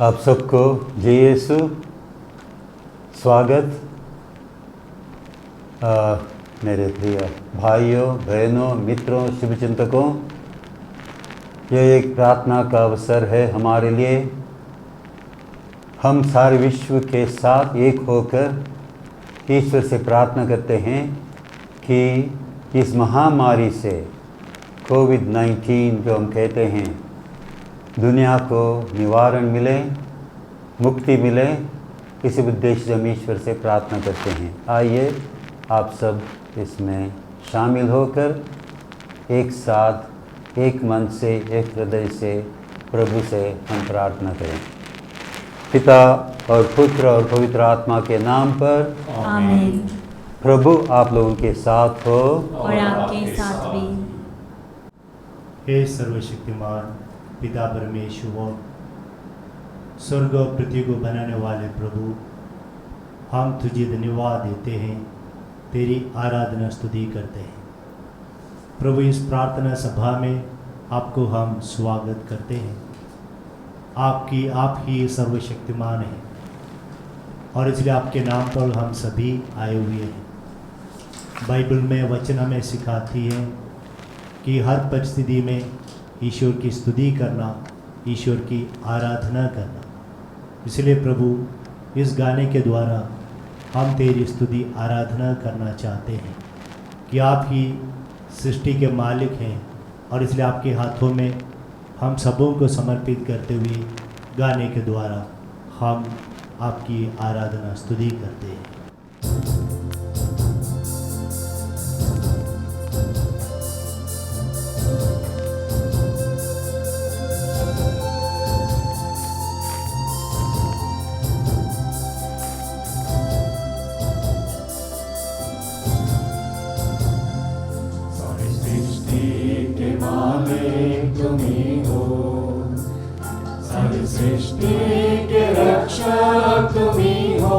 आप सबको जय यीशु स्वागत। मेरे प्रिय भाइयों बहनों मित्रों शुभचिंतकों, यह एक प्रार्थना का अवसर है हमारे लिए। हम सारे विश्व के साथ एक होकर ईश्वर से प्रार्थना करते हैं कि इस महामारी से कोविड-19 जो हम कहते हैं, दुनिया को निवारण मिले, मुक्ति मिले। इसी उद्देश्य से हम ईश्वर से प्रार्थना करते हैं। आइए आप सब इसमें शामिल होकर एक साथ एक मन से एक हृदय से प्रभु से हम प्रार्थना करें। पिता और पुत्र और पवित्र आत्मा के नाम पर आमीन। प्रभु आप लोगों के साथ हो और आपके साथ भी। हे सर्वशक्तिमान पिता परमेश्वर, स्वर्ग और पृथ्वी को बनाने वाले प्रभु, हम तुझे धन्यवाद देते हैं, तेरी आराधना स्तुति करते हैं। प्रभु, इस प्रार्थना सभा में आपको हम स्वागत करते हैं। आप ही सर्वशक्तिमान हैं और इसलिए आपके नाम पर हम सभी आए हुए हैं। बाइबल में वचन हमें सिखाती है कि हर परिस्थिति में ईश्वर की स्तुति करना, ईश्वर की आराधना करना। इसलिए प्रभु, इस गाने के द्वारा हम तेरी स्तुति आराधना करना चाहते हैं कि आप ही सृष्टि के मालिक हैं और इसलिए आपके हाथों में हम सबों को समर्पित करते हुए गाने के द्वारा हम आपकी आराधना स्तुति करते हैं। सृष्टि के रक्षक तुम्ही हो,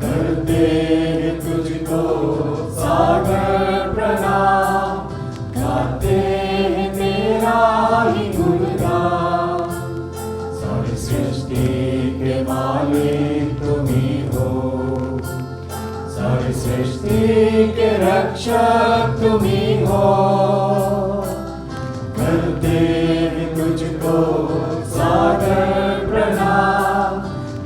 करते हैं तुझको सागर प्रणाम, गाते हैं तेरा ही गुणगान। सारी सृष्टि के मालिक तुम्ही हो, सारी सृष्टि के रक्षक तुम्ही हो, करते हैं तुझको सागर प्रणाम,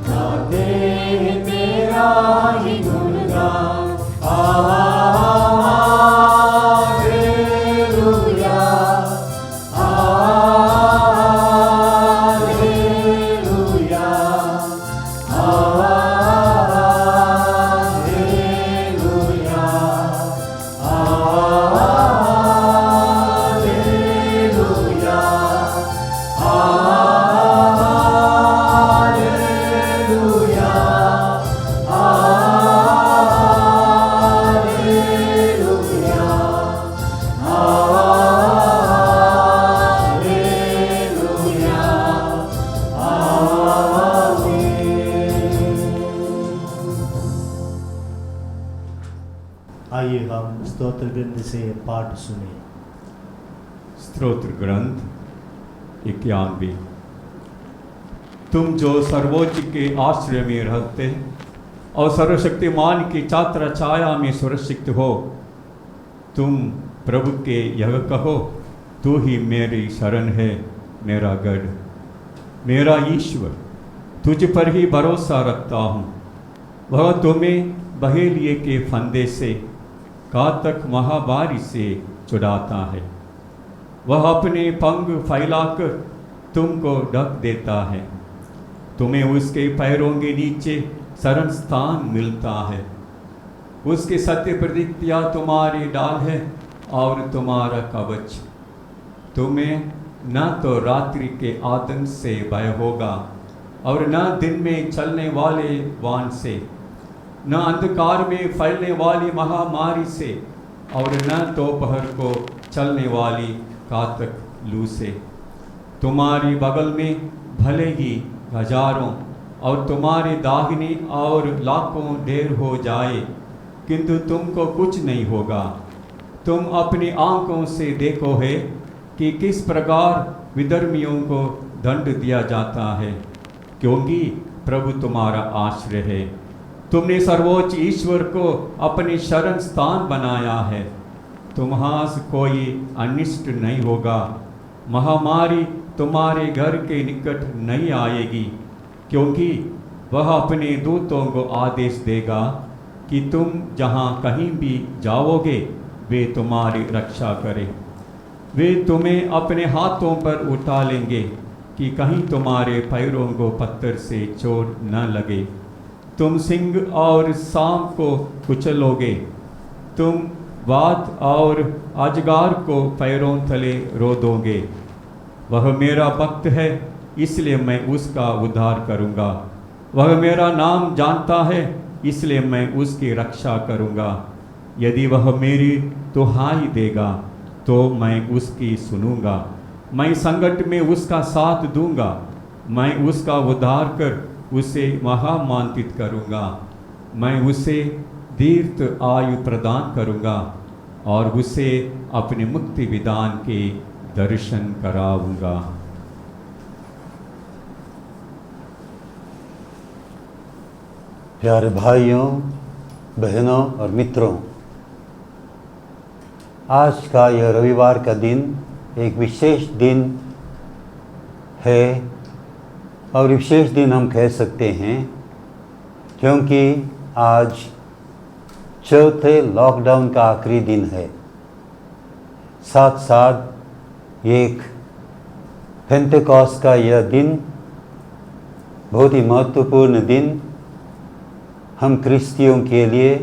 गाते हैं तेरा ही गुणगान। हालेलुया, हालेलुया, हालेलुया, आइए हम स्तोत्र ग्रंथ से पाठ सुने। स्तोत्र ग्रंथ 91। तुम जो सर्वोच्च के आश्रय में रहते और सर्वशक्तिमान की छात्र छाया में सुरक्षित हो, तुम प्रभु के यह कहो, तू ही मेरी शरण है, मेरा गढ़, मेरा ईश्वर, तुझ पर ही भरोसा रखता हूँ। वह तुम्हें बहेलिए के फंदे से, घातक महामारी से छुड़ाता है। वह अपने पंख फैलाकर तुमको ढक देता है, तुम्हें उसके पैरों के नीचे शरण स्थान मिलता है। उसकी सत्य प्रतिज्ञा तुम्हारी डाल है और तुम्हारा कवच। तुम्हें न तो रात्रि के आतंक से भय होगा और न दिन में चलने वाले वान से, न अंधकार में फैलने वाली महामारी से, और न दोपहर को चलने वाली घातक लू से। तुम्हारी बगल में भले ही हजारों और तुम्हारे दाहिने और लाखों ढेर हो जाए, किंतु तुमको कुछ नहीं होगा। तुम अपनी आंखों से देखो है कि किस प्रकार विधर्मियों को दंड दिया जाता है, क्योंकि प्रभु तुम्हारा आश्रय है। तुमने सर्वोच्च ईश्वर को अपने शरण स्थान बनाया है। तुम्हां से कोई अनिष्ट नहीं होगा, महामारी तुम्हारे घर के निकट नहीं आएगी, क्योंकि वह अपने दूतों को आदेश देगा कि तुम जहाँ कहीं भी जाओगे वे तुम्हारी रक्षा करें। वे तुम्हें अपने हाथों पर उठा लेंगे कि कहीं तुम्हारे पैरों को पत्थर से चोट न लगे। तुम सिंह और सांप को कुचलोगे, तुम वात और अजगर को पैरों तले रोदोगे। वह मेरा भक्त है, इसलिए मैं उसका उद्धार करूँगा। वह मेरा नाम जानता है, इसलिए मैं उसकी रक्षा करूँगा। यदि वह मेरी दुहाई देगा तो मैं उसकी सुनूंगा। मैं संकट में उसका साथ दूंगा। मैं उसका उद्धार कर उसे महामान्वित करूँगा। मैं उसे दीर्घ आयु प्रदान करूँगा और उसे अपने मुक्ति विधान के दर्शन कराऊँगा। प्यारे भाइयों, बहनों और मित्रों, आज का यह रविवार का दिन एक विशेष दिन है और विशेष दिन हम कह सकते हैं क्योंकि आज चौथे लॉकडाउन का आखिरी दिन है। साथ साथ एक पेंटेकॉस्ट का यह दिन बहुत ही महत्वपूर्ण दिन हम क्रिस्तियों के लिए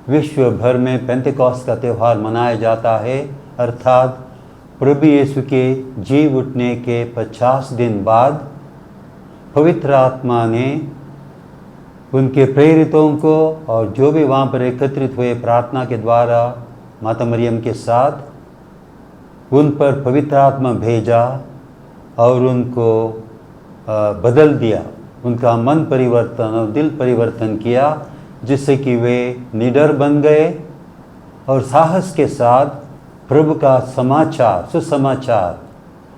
विश्व भर में पेंटेकॉस्ट का त्यौहार मनाया जाता है, अर्थात प्रभु यीशु के जी उठने के 50 दिन बाद पवित्र आत्मा ने उनके प्रेरितों को और जो भी वहाँ पर एकत्रित हुए प्रार्थना के द्वारा माता मरियम के साथ उन पर पवित्र आत्मा भेजा और उनको बदल दिया, उनका मन परिवर्तन और दिल परिवर्तन किया, जिससे कि वे निडर बन गए और साहस के साथ प्रभु का समाचार, सुसमाचार,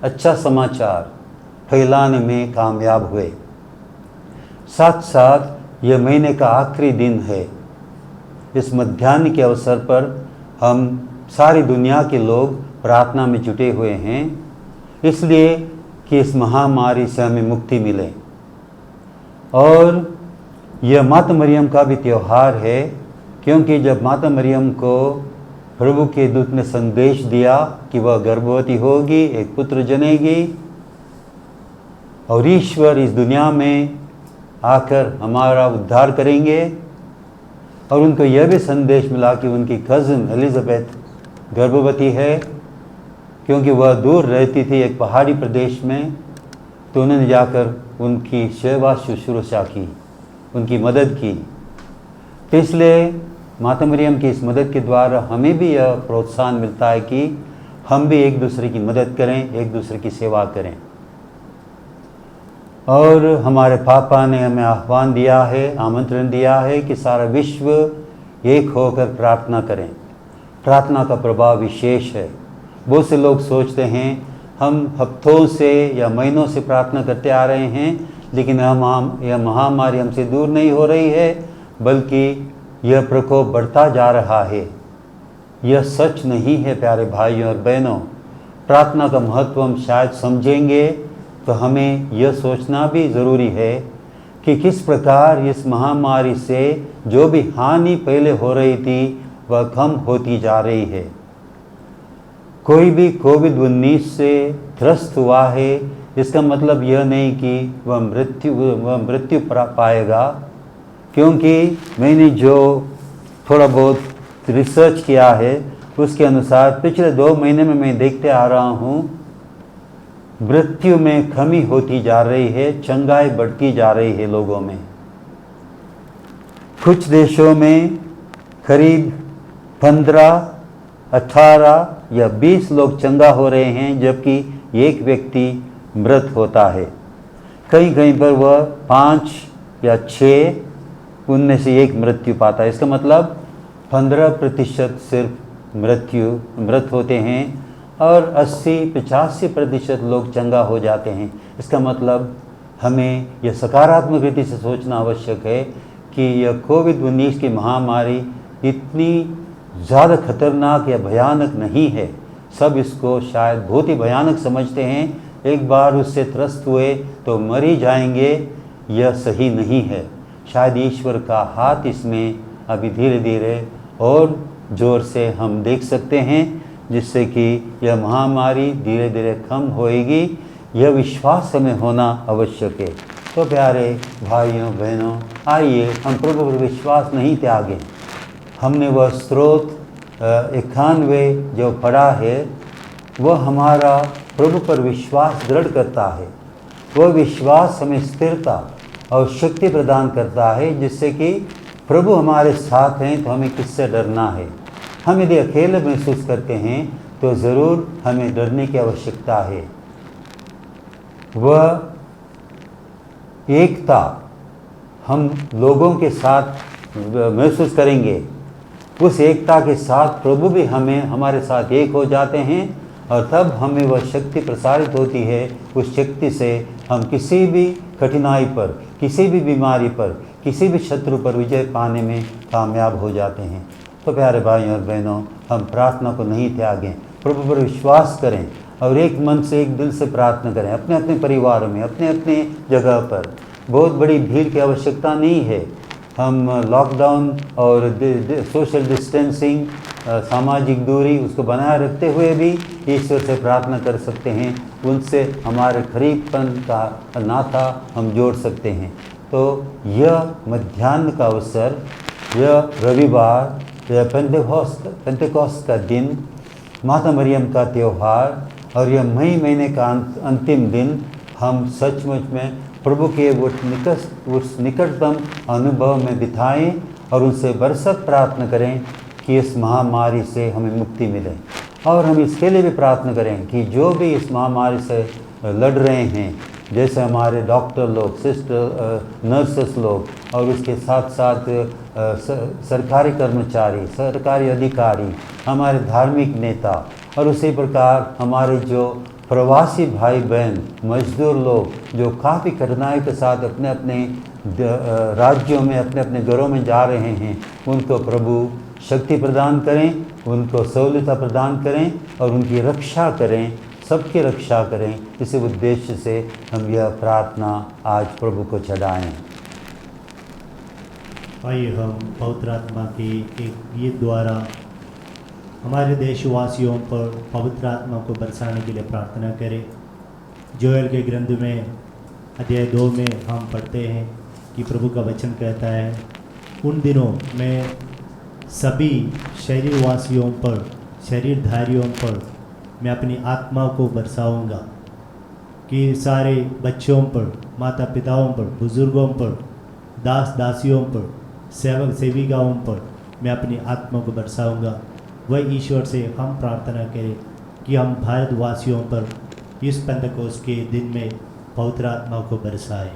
अच्छा समाचार फैलाने में कामयाब हुए। साथ साथ यह महीने का आखिरी दिन है। इस मध्याह्न के अवसर पर हम सारी दुनिया के लोग प्रार्थना में जुटे हुए हैं, इसलिए कि इस महामारी से हमें मुक्ति मिले। और यह माता मरियम का भी त्यौहार है, क्योंकि जब माता मरियम को प्रभु के दूत ने संदेश दिया कि वह गर्भवती होगी, एक पुत्र जनेगी और ईश्वर इस दुनिया में आकर हमारा उद्धार करेंगे, और उनको यह भी संदेश मिला कि उनकी कज़न एलिज़ाबेथ गर्भवती है, क्योंकि वह दूर रहती थी एक पहाड़ी प्रदेश में, तो उन्होंने जाकर उनकी सेवा शुश्रूषा की, उनकी मदद की। तो इसलिए माता मरियम की इस मदद के द्वारा हमें भी यह प्रोत्साहन मिलता है कि हम भी एक दूसरे की मदद करें, एक दूसरे की सेवा करें। और हमारे पापा ने हमें आह्वान दिया है, आमंत्रण दिया है कि सारा विश्व एक होकर प्रार्थना करें। प्रार्थना का प्रभाव विशेष है। बहुत से लोग सोचते हैं हम हफ्तों से या महीनों से प्रार्थना करते आ रहे हैं, लेकिन यह महामारी हमसे दूर नहीं हो रही है, बल्कि यह प्रकोप बढ़ता जा रहा है। यह सच नहीं है प्यारे भाइयों और बहनों। प्रार्थना का महत्व हम शायद समझेंगे तो हमें यह सोचना भी ज़रूरी है कि किस प्रकार इस महामारी से जो भी हानि पहले हो रही थी वह कम होती जा रही है। कोई भी कोविड-19 से त्रस्त हुआ है, इसका मतलब यह नहीं कि वह मृत्यु पाएगा, क्योंकि मैंने जो थोड़ा बहुत रिसर्च किया है उसके अनुसार पिछले 2 महीने में मैं देखते आ रहा हूँ मृत्यु में कमी होती जा रही है, चंगाई बढ़ती जा रही है लोगों में। कुछ देशों में करीब 15, 18 या 20 लोग चंगा हो रहे हैं, जबकि एक व्यक्ति मृत होता है। कहीं कहीं पर वह 5 या 6 उनमें से एक मृत्यु पाता है। इसका मतलब 15% सिर्फ मृत होते हैं और 80-85% लोग चंगा हो जाते हैं। इसका मतलब हमें यह सकारात्मक रीति से सोचना आवश्यक है कि यह कोविड-19 की महामारी इतनी ज़्यादा खतरनाक या भयानक नहीं है। सब इसको शायद बहुत ही भयानक समझते हैं, एक बार उससे त्रस्त हुए तो मर ही जाएंगे, यह सही नहीं है। शायद ईश्वर का हाथ इसमें अभी धीरे धीरे और ज़ोर से हम देख सकते हैं, जिससे कि यह महामारी धीरे धीरे कम होएगी। यह विश्वास हमें होना आवश्यक है। तो प्यारे भाइयों बहनों, आइए हम प्रभु पर विश्वास नहीं त्यागें। हमने वह स्रोत 91 जो पढ़ा है, वह हमारा प्रभु पर विश्वास दृढ़ करता है। वह विश्वास हमें स्थिरता और शक्ति प्रदान करता है, जिससे कि प्रभु हमारे साथ हैं तो हमें किससे डरना है। हम यदि अकेले महसूस करते हैं तो ज़रूर हमें डरने की आवश्यकता है। वह एकता हम लोगों के साथ महसूस करेंगे, उस एकता के साथ प्रभु भी हमारे साथ एक हो जाते हैं, और तब हमें वह शक्ति प्रसारित होती है। उस शक्ति से हम किसी भी कठिनाई पर, किसी भी बीमारी पर, किसी भी शत्रु पर विजय पाने में कामयाब हो जाते हैं। तो प्यारे भाइयों और बहनों, हम प्रार्थना को नहीं त्यागें, प्रभु पर विश्वास करें और एक मन से, एक दिल से प्रार्थना करें। अपने अपने परिवारों में, अपने अपने जगह पर बहुत बड़ी भीड़ की आवश्यकता नहीं है। हम लॉकडाउन और सोशल डिस्टेंसिंग, सामाजिक दूरी उसको बनाए रखते हुए भी ईश्वर से प्रार्थना कर सकते हैं। उनसे हमारे करीबपन का नाता हम जोड़ सकते हैं। तो यह मध्याह्न का अवसर, यह रविवार, यह पेंटेकोस्ट का दिन, माता मरियम का त्यौहार और यह मई महीने का अंतिम दिन, हम सचमुच में प्रभु के उस निकटतम अनुभव में बिताएं और उनसे बरसक प्रार्थना करें कि इस महामारी से हमें मुक्ति मिले। और हम इसके लिए भी प्रार्थना करें कि जो भी इस महामारी से लड़ रहे हैं, जैसे हमारे डॉक्टर लोग, सिस्टर, नर्सेस लोग, और उसके साथ साथ सरकारी कर्मचारी, सरकारी अधिकारी, हमारे धार्मिक नेता, और उसी प्रकार हमारे जो प्रवासी भाई बहन, मजदूर लोग जो काफ़ी कठिनाई के साथ अपने अपने राज्यों में, अपने अपने घरों में जा रहे हैं, उनको प्रभु शक्ति प्रदान करें, उनको सहूलियत प्रदान करें और उनकी रक्षा करें, सबकी रक्षा करें। इसी उद्देश्य से हम यह प्रार्थना आज प्रभु को चढ़ाएं। आइए हम पवित्र आत्मा के एक गीत द्वारा हमारे देशवासियों पर पवित्र आत्मा को बरसाने के लिए प्रार्थना करें। जोएल के ग्रंथ में अध्याय 2 में हम पढ़ते हैं कि प्रभु का वचन कहता है, उन दिनों मैं सभी शरीरवासियों पर, शरीरधारियों पर मैं अपनी आत्मा को बरसाऊंगा, कि सारे बच्चों पर, माता पिताओं पर, बुजुर्गों पर, दास दासियों पर, सेवक सेविकाओं पर मैं अपनी आत्मा को बरसाऊंगा। वह ईश्वर से हम प्रार्थना करें कि हम भारतवासियों पर इस पेंटेकोस्ट के दिन में पवित्र आत्मा को बरसाएं।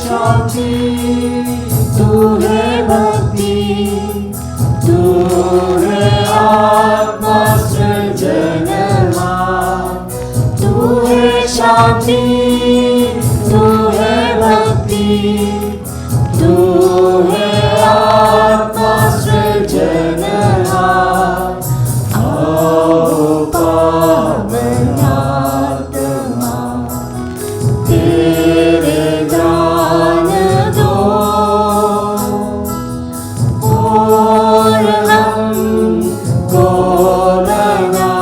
शांति, तू है भक्ति, तू है आत्मा सृजनहार, तू है शांति, तू है भक्ति, तू है आत्मा सृजनहार। आओ पावन आत्मा, तेरे दान दो, और हमको लगा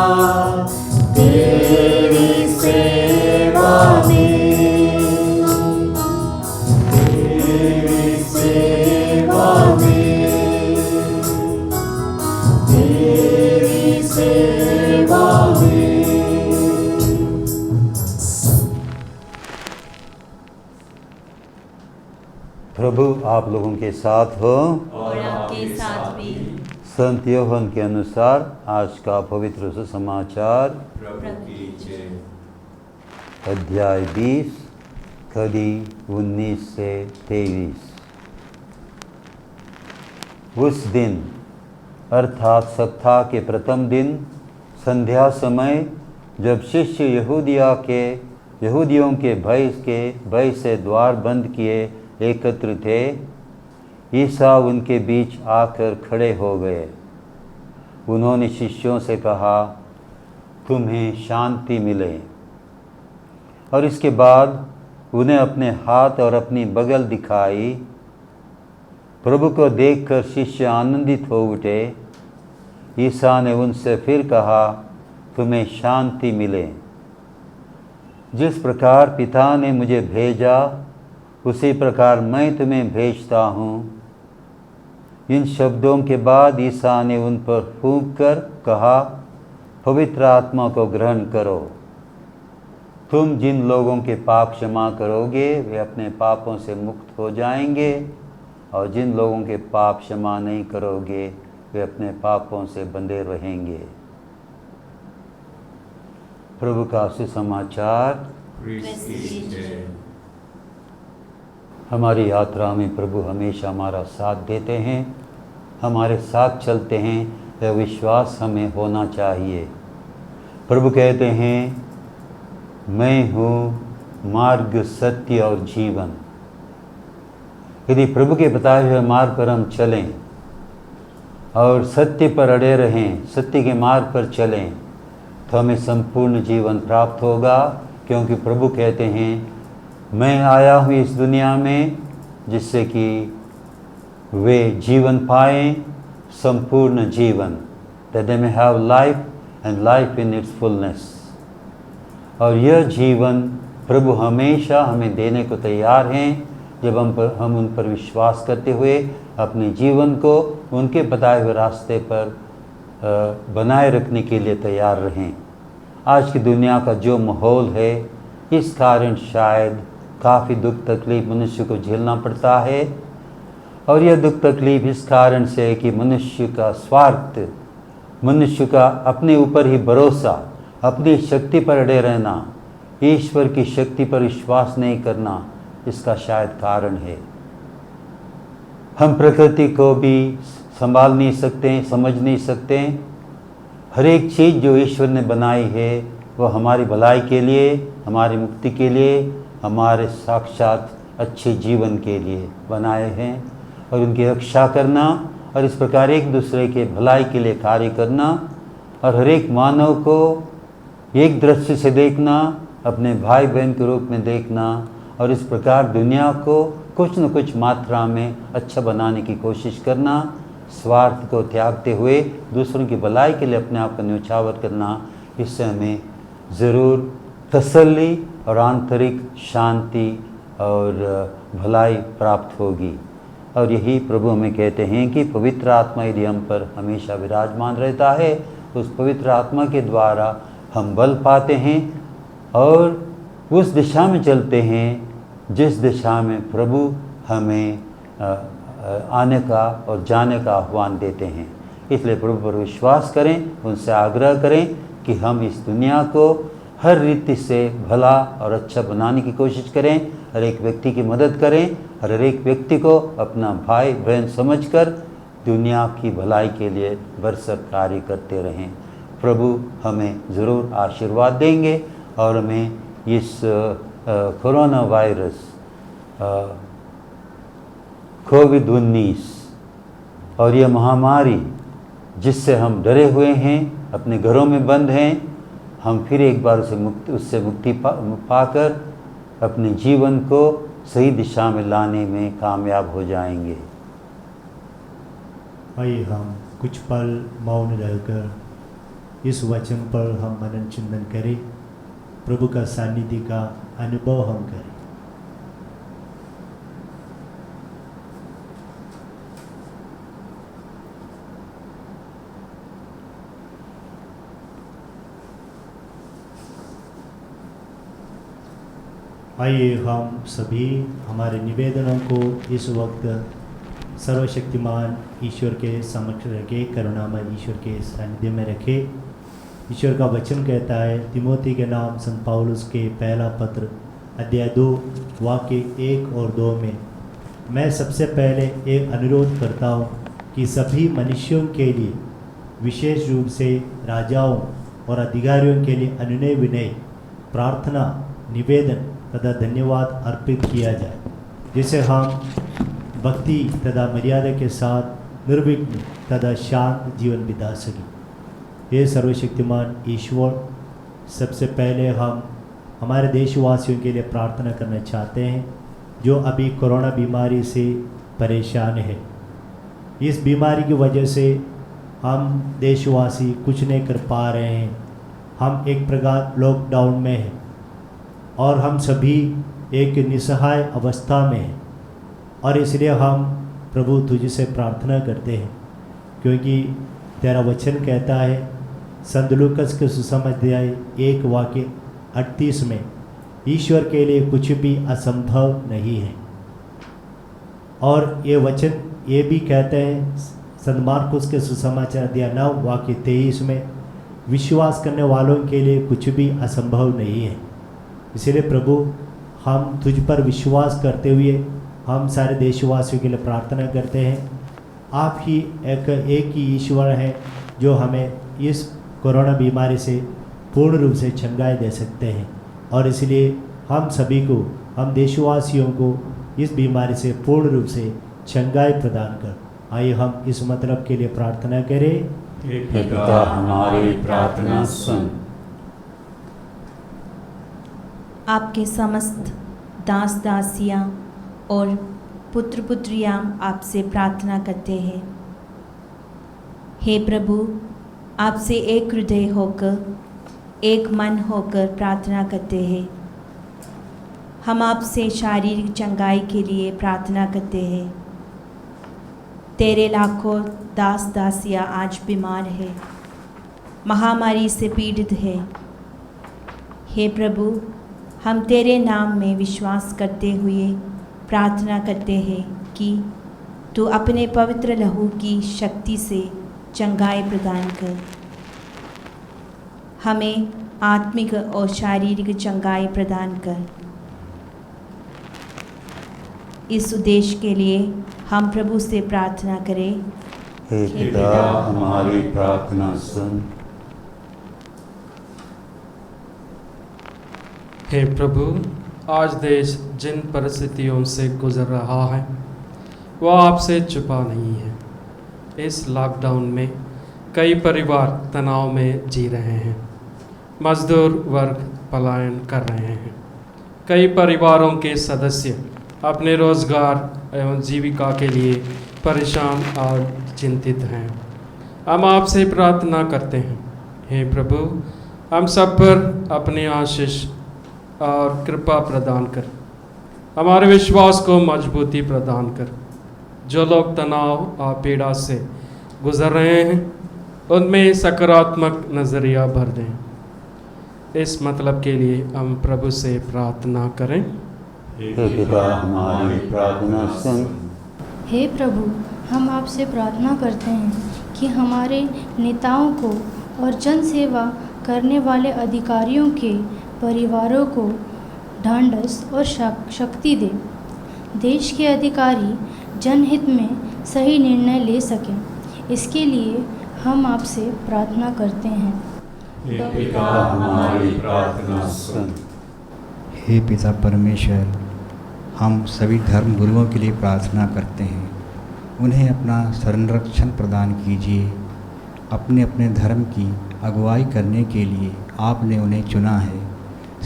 तेरी सेवा में, तेरी सेवा में, तेरी सेवा में। प्रभु आप लोगों के साथ हो। और आपके साथ भी। संत यूहन्ना के अनुसार आज का पवित्र सुसमाचार प्रभु की जय। अध्याय 20 कड़ी 19 से 23। उस दिन अर्थात सप्ताह के प्रथम दिन संध्या समय जब शिष्य यहूदियों के भय से द्वार बंद किए एकत्र थे, ईसा उनके बीच आकर खड़े हो गए। उन्होंने शिष्यों से कहा, तुम्हें शांति मिले। और इसके बाद उन्हें अपने हाथ और अपनी बगल दिखाई। प्रभु को देखकर शिष्य आनंदित हो उठे। ईसा ने उनसे फिर कहा, तुम्हें शांति मिले। जिस प्रकार पिता ने मुझे भेजा उसी प्रकार मैं तुम्हें भेजता हूँ। इन शब्दों के बाद ईसा ने उन पर फूंक कर कहा, पवित्र आत्मा को ग्रहण करो। तुम जिन लोगों के पाप क्षमा करोगे वे अपने पापों से मुक्त हो जाएंगे, और जिन लोगों के पाप क्षमा नहीं करोगे वे अपने पापों से बंधे रहेंगे। प्रभु का सुसमाचार। क्रिस्त की जय। हमारी यात्रा में प्रभु हमेशा हमारा साथ देते हैं, हमारे साथ चलते हैं। यह विश्वास हमें होना चाहिए। प्रभु कहते हैं, मैं हूँ मार्ग, सत्य और जीवन। यदि प्रभु के बताए हुए मार्ग पर हम चलें और सत्य पर अड़े रहें, सत्य के मार्ग पर चलें, तो हमें संपूर्ण जीवन प्राप्त होगा। क्योंकि प्रभु कहते हैं, मैं आया हूँ इस दुनिया में जिससे कि वे जीवन पाएं, संपूर्ण जीवन, that they may have life and life in its fullness। और यह जीवन प्रभु हमेशा हमें देने को तैयार हैं जब हम उन पर विश्वास करते हुए अपने जीवन को उनके बताए हुए रास्ते पर बनाए रखने के लिए तैयार रहें। आज की दुनिया का जो माहौल है, इस कारण शायद काफ़ी दुख तकलीफ मनुष्य को झेलना पड़ता है। और यह दुख तकलीफ इस कारण से है कि मनुष्य का स्वार्थ, मनुष्य का अपने ऊपर ही भरोसा, अपनी शक्ति पर अड़े रहना, ईश्वर की शक्ति पर विश्वास नहीं करना, इसका शायद कारण है। हम प्रकृति को भी संभाल नहीं सकते, समझ नहीं सकते। हर एक चीज़ जो ईश्वर ने बनाई है वो हमारी भलाई के लिए, हमारी मुक्ति के लिए, हमारे साक्षात अच्छे जीवन के लिए बनाए हैं। और उनकी रक्षा करना और इस प्रकार एक दूसरे के भलाई के लिए कार्य करना और हर एक मानव को एक दृष्टि से देखना, अपने भाई बहन के रूप में देखना और इस प्रकार दुनिया को कुछ न कुछ मात्रा में अच्छा बनाने की कोशिश करना, स्वार्थ को त्यागते हुए दूसरों की भलाई के लिए अपने आप को न्यौछावर करना, इससे हमें ज़रूर तसल्ली और आंतरिक शांति और भलाई प्राप्त होगी। और यही प्रभु हमें कहते हैं कि पवित्र आत्मा यदि हम पर हमेशा विराजमान रहता है, उस पवित्र आत्मा के द्वारा हम बल पाते हैं और उस दिशा में चलते हैं जिस दिशा में प्रभु हमें आने का और जाने का आह्वान देते हैं। इसलिए प्रभु पर विश्वास करें, उनसे आग्रह करें कि हम इस दुनिया को हर रीति से भला और अच्छा बनाने की कोशिश करें हर एक व्यक्ति की मदद करें, हर एक व्यक्ति को अपना भाई बहन समझकर दुनिया की भलाई के लिए भरसक कार्य करते रहें। प्रभु हमें ज़रूर आशीर्वाद देंगे और हमें इस कोरोना वायरस कोविड-19 और यह महामारी जिससे हम डरे हुए हैं, अपने घरों में बंद हैं, हम फिर एक बार उससे मुक्ति पाकर अपने जीवन को सही दिशा में लाने में कामयाब हो जाएंगे। आइए हम कुछ पल मौन रहकर इस वचन पर हम मनन चिंतन करें, प्रभु का सानिध्य का अनुभव हम करें। आइए हम सभी हमारे निवेदनों को इस वक्त सर्वशक्तिमान ईश्वर के समक्ष रखे, करुणामय ईश्वर के सानिध्य में रखे। ईश्वर का वचन कहता है तिमोथी के नाम संत पौलुस के पहला पत्र अध्याय 2 वाक्य 1 और 2 में, मैं सबसे पहले एक अनुरोध करता हूँ कि सभी मनुष्यों के लिए, विशेष रूप से राजाओं और अधिकारियों के लिए अनुनय विनय, प्रार्थना, निवेदन तथा धन्यवाद अर्पित किया जाए, जिसे हम भक्ति तथा मर्यादा के साथ निर्विघ्न तथा शांत जीवन बिता सकें। ये सर्वशक्तिमान ईश्वर, सबसे पहले हम हमारे देशवासियों के लिए प्रार्थना करना चाहते हैं जो अभी कोरोना बीमारी से परेशान है। इस बीमारी की वजह से हम देशवासी कुछ नहीं कर पा रहे हैं। हम एक प्रकार लॉकडाउन में हैं और हम सभी एक निसहाय अवस्था में हैं, और इसलिए हम प्रभु तुझसे प्रार्थना करते हैं, क्योंकि तेरा वचन कहता है संत लूकस के सुसमाचार 1 वाक्य 38 में, ईश्वर के लिए कुछ भी असंभव नहीं है। और ये वचन ये भी कहते हैं संत मार्कुस के सुसमाचार अध्याय 9 वाक्य 23 में, विश्वास करने वालों के लिए कुछ भी असंभव नहीं है। इसलिए प्रभु हम तुझ पर विश्वास करते हुए हम सारे देशवासियों के लिए प्रार्थना करते हैं। आप ही एक ही ईश्वर हैं जो हमें इस कोरोना बीमारी से पूर्ण रूप से चंगाई दे सकते हैं, और इसलिए हम सभी को, हम देशवासियों को इस बीमारी से पूर्ण रूप से चंगाई प्रदान कर। आइए हम इस मतलब के लिए प्रार्थना करें। हे पिता हमारी प्रार्थना सुन। आपके समस्त दास दासियाँ और पुत्र पुत्रियाँ आपसे प्रार्थना करते हैं। हे प्रभु, आपसे एक हृदय होकर, एक मन होकर प्रार्थना करते हैं। हम आपसे शारीरिक चंगाई के लिए प्रार्थना करते हैं। तेरे लाखों दास दासियाँ आज बीमार हैं, महामारी से पीड़ित है। हे प्रभु, हम तेरे नाम में विश्वास करते हुए प्रार्थना करते हैं कि तू अपने पवित्र लहू की शक्ति से चंगाई प्रदान कर। हमें आत्मिक और शारीरिक चंगाई प्रदान कर। इस उद्देश्य के लिए हम प्रभु से प्रार्थना करें। हे पिता हमारी प्रार्थना सुन। हे प्रभु, आज देश जिन परिस्थितियों से गुजर रहा है वह आपसे छुपा नहीं है। इस लॉकडाउन में कई परिवार तनाव में जी रहे हैं, मजदूर वर्ग पलायन कर रहे हैं, कई परिवारों के सदस्य अपने रोजगार एवं जीविका के लिए परेशान और चिंतित हैं। हम आपसे प्रार्थना करते हैं, हे प्रभु, हम सब पर अपनी आशीष और कृपा प्रदान कर, हमारे विश्वास को मजबूती प्रदान कर। जो लोग तनाव और पीड़ा से गुजर रहे हैं उनमें सकारात्मक नज़रिया भर दें। इस मतलब के लिए हम प्रभु से प्रार्थना करें। हे पिता हमारी प्रार्थना सुन। हे प्रभु, हम आपसे प्रार्थना करते हैं कि हमारे नेताओं को और जन सेवा करने वाले अधिकारियों के परिवारों को ढांढस और शक्ति दे। देश के अधिकारी जनहित में सही निर्णय ले सकें, इसके लिए हम आपसे प्रार्थना करते हैं। हे पिता हमारी प्रार्थना सुन। हे पिता परमेश्वर, हम सभी धर्म गुरुओं के लिए प्रार्थना करते हैं। उन्हें अपना संरक्षण प्रदान कीजिए। अपने अपने धर्म की अगुवाई करने के लिए आपने उन्हें चुना है।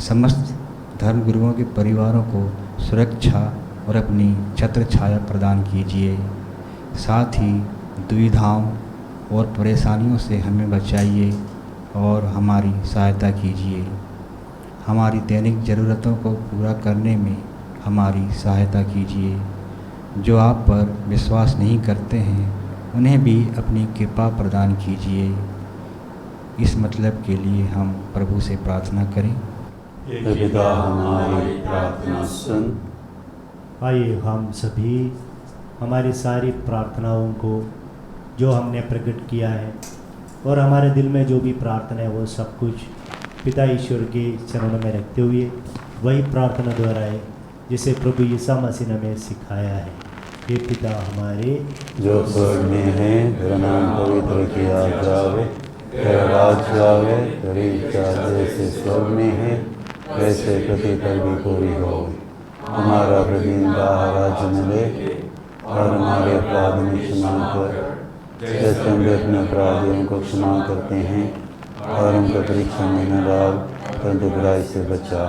समस्त धर्म गुरुओं के परिवारों को सुरक्षा और अपनी छत्र छाया प्रदान कीजिए। साथ ही दुविधाओं और परेशानियों से हमें बचाइए और हमारी सहायता कीजिए। हमारी दैनिक ज़रूरतों को पूरा करने में हमारी सहायता कीजिए। जो आप पर विश्वास नहीं करते हैं, उन्हें भी अपनी कृपा प्रदान कीजिए। इस मतलब के लिए हम प्रभु से प्रार्थना करें। हे पिता हमारी प्रार्थना सुन। आइए हम सभी हमारी सारी प्रार्थनाओं को जो हमने प्रकट किया है और हमारे दिल में जो भी प्रार्थना है वो सब कुछ पिता ईश्वर के चरणों में रखते हुए वही प्रार्थना दोहराए जिसे प्रभु यीशु मसीह ने हमें सिखाया है। हे पिता हमारे जो स्वर्ग में है, तेरा नाम पवित्र किया जावे, तेरा राज्य आवे, तेरी इच्छा जैसे स्वर्ग में है वैसे पृथ्वी पर भी पूरी हो। हमारा प्रतिदिन का आहार मिले और हमारे अपराध में क्षमा कर, जैसे हम भी अपने अपराधियों को क्षमा करते हैं, और हमको परीक्षा में न डाल परंतु बुराई से बचा।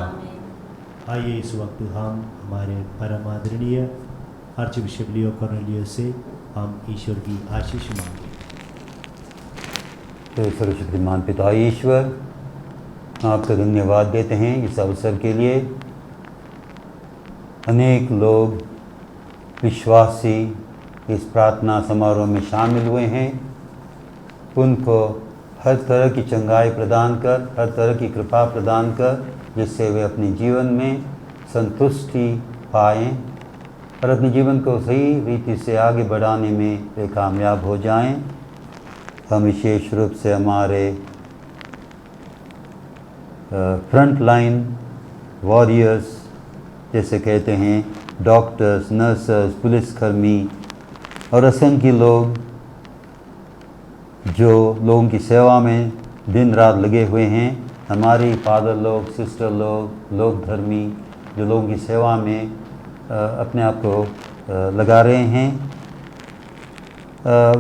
आइए इस वक्त हम हमारे परम आदरणीय आर्चबिशप लियो कॉर्नेलियस से हम ईश्वर की आशीष मांगें। तो सर्वशक्तिमान पिता ईश्वर, आपका धन्यवाद देते हैं इस अवसर के लिए। अनेक लोग विश्वासी इस प्रार्थना समारोह में शामिल हुए हैं। उनको हर तरह की चंगाई प्रदान कर, हर तरह की कृपा प्रदान कर, जिससे वे अपने जीवन में संतुष्टि पाएं और अपने जीवन को सही रीति से आगे बढ़ाने में वे कामयाब हो जाएं। हम विशेष रूप से हमारे फ्रंट लाइन वॉरियर्स जैसे कहते हैं, डॉक्टर्स, नर्सेस, पुलिसकर्मी और असंख्य लोग जो लोगों की सेवा में दिन रात लगे हुए हैं, हमारे फादर लोग, सिस्टर लोग धर्मी जो लोगों की सेवा में अपने आप को लगा रहे हैं,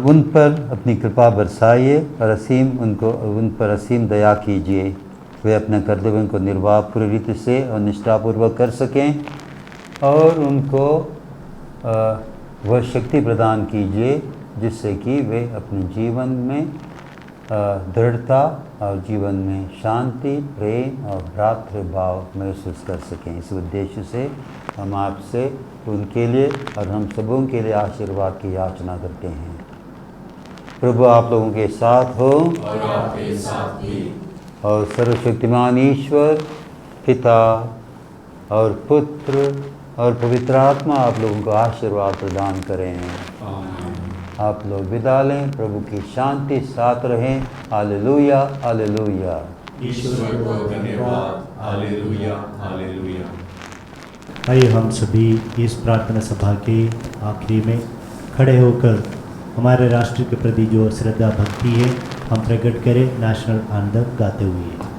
उन पर अपनी कृपा बरसाइए और उन पर असीम दया कीजिए। वे अपने कर्तव्यों को निर्वाह पूरी रीति से और निष्ठापूर्वक कर सकें और उनको वह शक्ति प्रदान कीजिए जिससे कि वे अपने जीवन में दृढ़ता और जीवन में शांति, प्रेम और भ्रातृभाव महसूस कर सकें। इस उद्देश्य से हम आपसे उनके लिए और हम सबों के लिए आशीर्वाद की याचना करते हैं। प्रभु आप लोगों के साथ हो और आपके साथ भी। और सर्वशक्तिमान ईश्वर पिता और पुत्र और पवित्र आत्मा आप लोगों को आशीर्वाद प्रदान करें। आप लोग विदा लें। प्रभु की शांति साथ रहें। Hallelujah, hallelujah. ईश्वर को धन्यवाद। Hallelujah, hallelujah. आइए हम सभी इस प्रार्थना सभा के आखिरी में खड़े होकर हमारे राष्ट्र के प्रति जो श्रद्धा भक्ति है हम प्रकट करें नेशनल एंथम गाते हुए।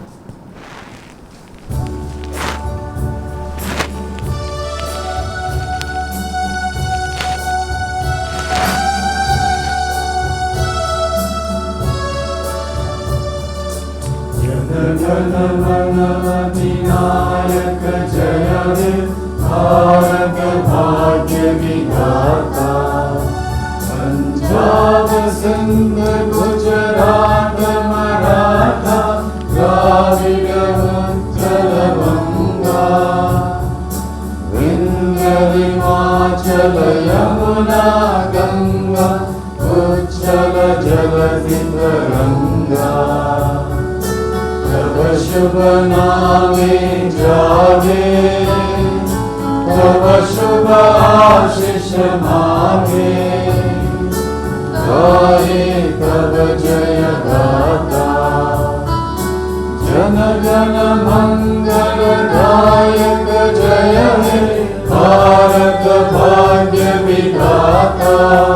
विनायक जय हे, भारत भाग्य विधाता। पंजाब सिंध गुजरात मराठा, द्राविड उत्कल बंगा। विंध्य हिमाचल यमुना गंगा, उज्जल जलधि तरंगा। तब शुभ नामे जागे, तब शुभ आशीष मांगे। गाए तब जय गाता, जन जन मंगलदायक जय हे भारत भाग्य विधाता।